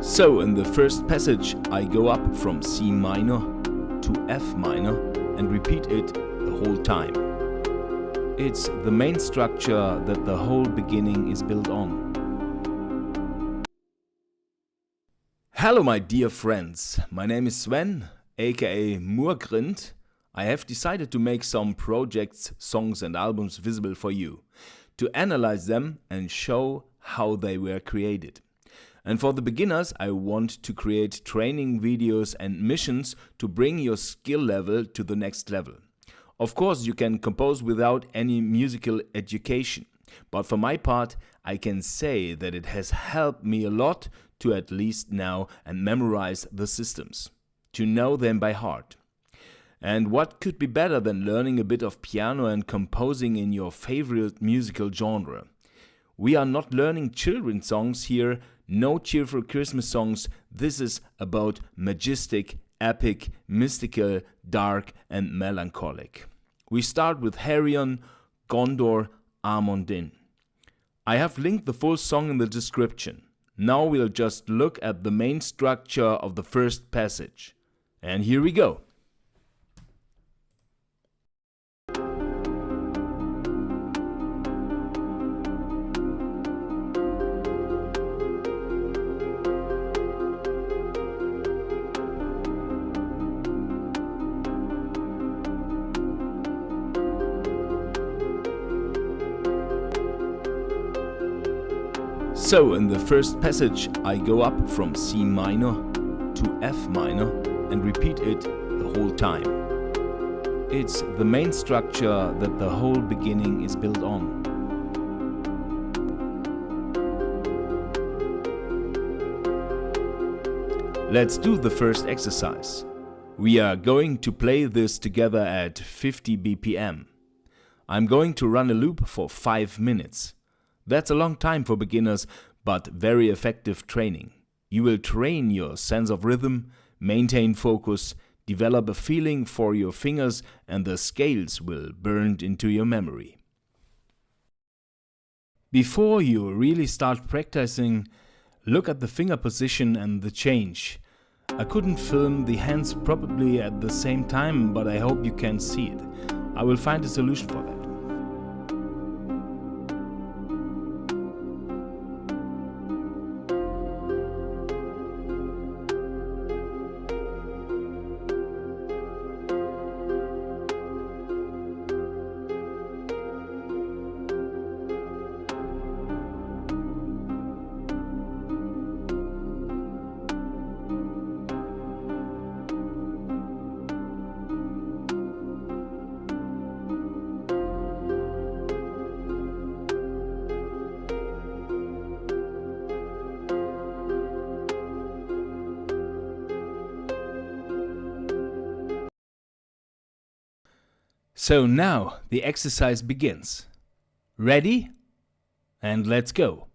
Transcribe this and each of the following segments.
So in the first passage I go up from C minor to F minor and repeat it the whole time. It's the main structure that the whole beginning is built on. Hello my dear friends, my name is Sven, aka Murgrind. I have decided to make some projects, songs and albums visible for you, to analyze them and show how they were created. And for the beginners, I want to create training videos and missions to bring your skill level to the next level. Of course, you can compose without any musical education, but for my part, I can say that it has helped me a lot to at least know and memorize the systems, to know them by heart. And what could be better than learning a bit of piano and composing in your favorite musical genre? We are not learning children's songs here, no cheerful Christmas songs. This is about majestic, epic, mystical, dark and melancholic. We start with Haryon, Gondor, Amon. I have linked the full song in the description. Now we'll just look at the main structure of the first passage. And here we go. So in the first passage I go up from C minor to F minor and repeat it the whole time. It's the main structure that the whole beginning is built on. Let's do the first exercise. We are going to play this together at 50 BPM. I'm going to run a loop for 5 minutes. That's a long time for beginners, but very effective training. You will train your sense of rhythm, maintain focus, develop a feeling for your fingers, and the scales will burn into your memory. Before you really start practicing, look at the finger position and the change. I couldn't film the hands probably at the same time, but I hope you can see it. I will find a solution for that. So now the exercise begins. Ready? And let's go.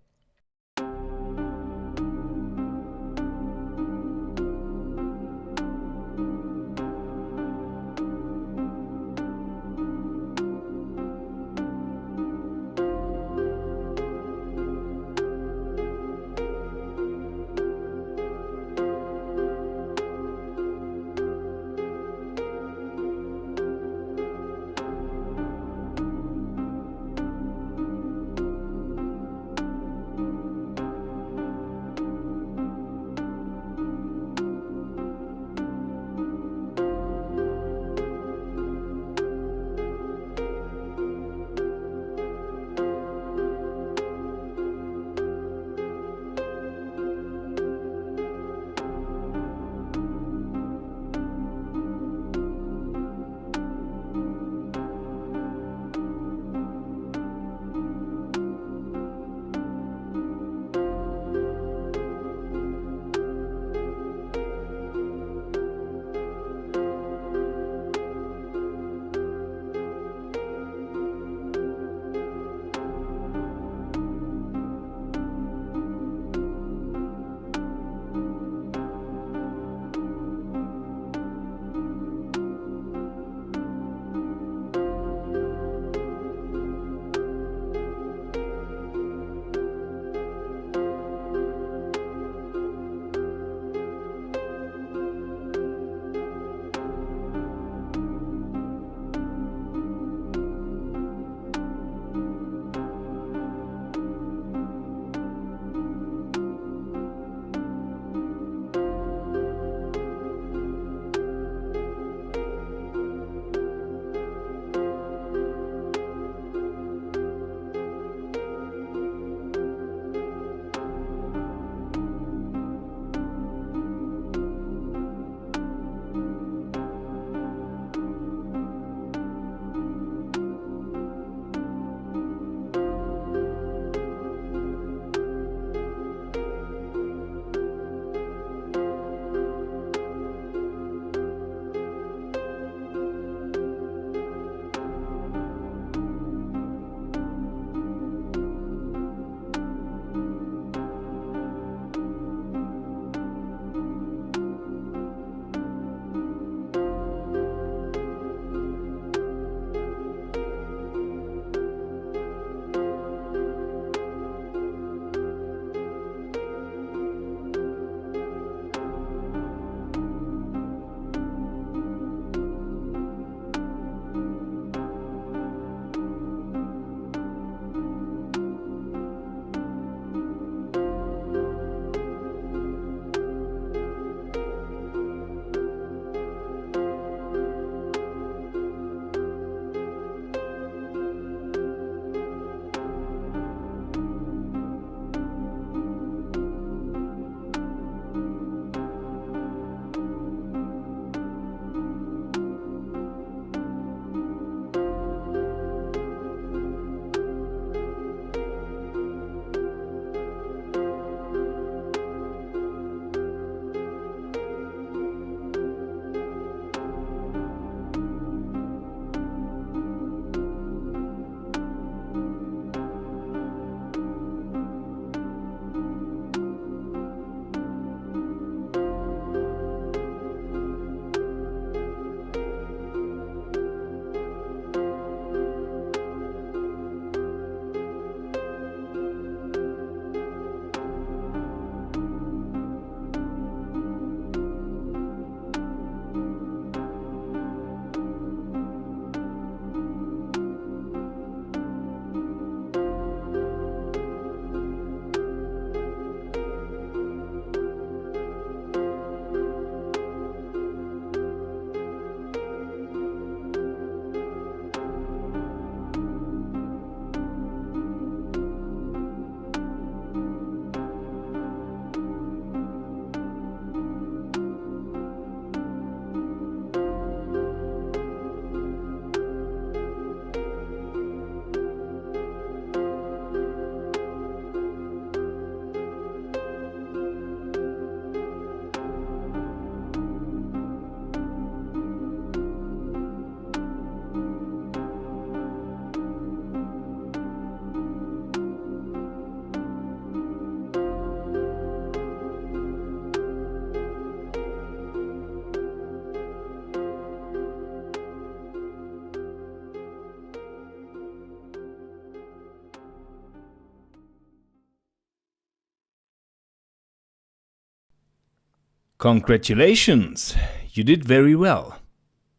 Congratulations! You did very well.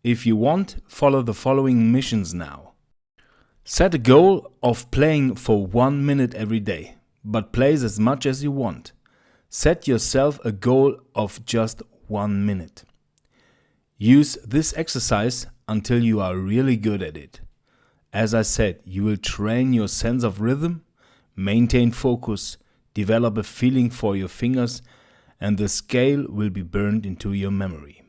If you want, follow the following missions now. Set a goal of playing for 1 minute every day, but play as much as you want. Set yourself a goal of just 1 minute. Use this exercise until you are really good at it. As I said, you will train your sense of rhythm, maintain focus, develop a feeling for your fingers, and the scale will be burned into your memory.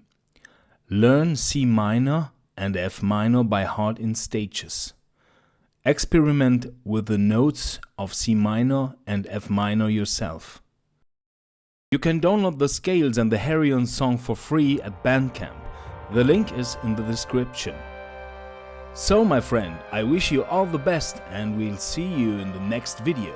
Learn C minor and F minor by heart in stages. Experiment with the notes of C minor and F minor yourself. You can download the scales and the Haryon song for free at Bandcamp. The link is in the description. So my friend, I wish you all the best and we'll see you in the next video.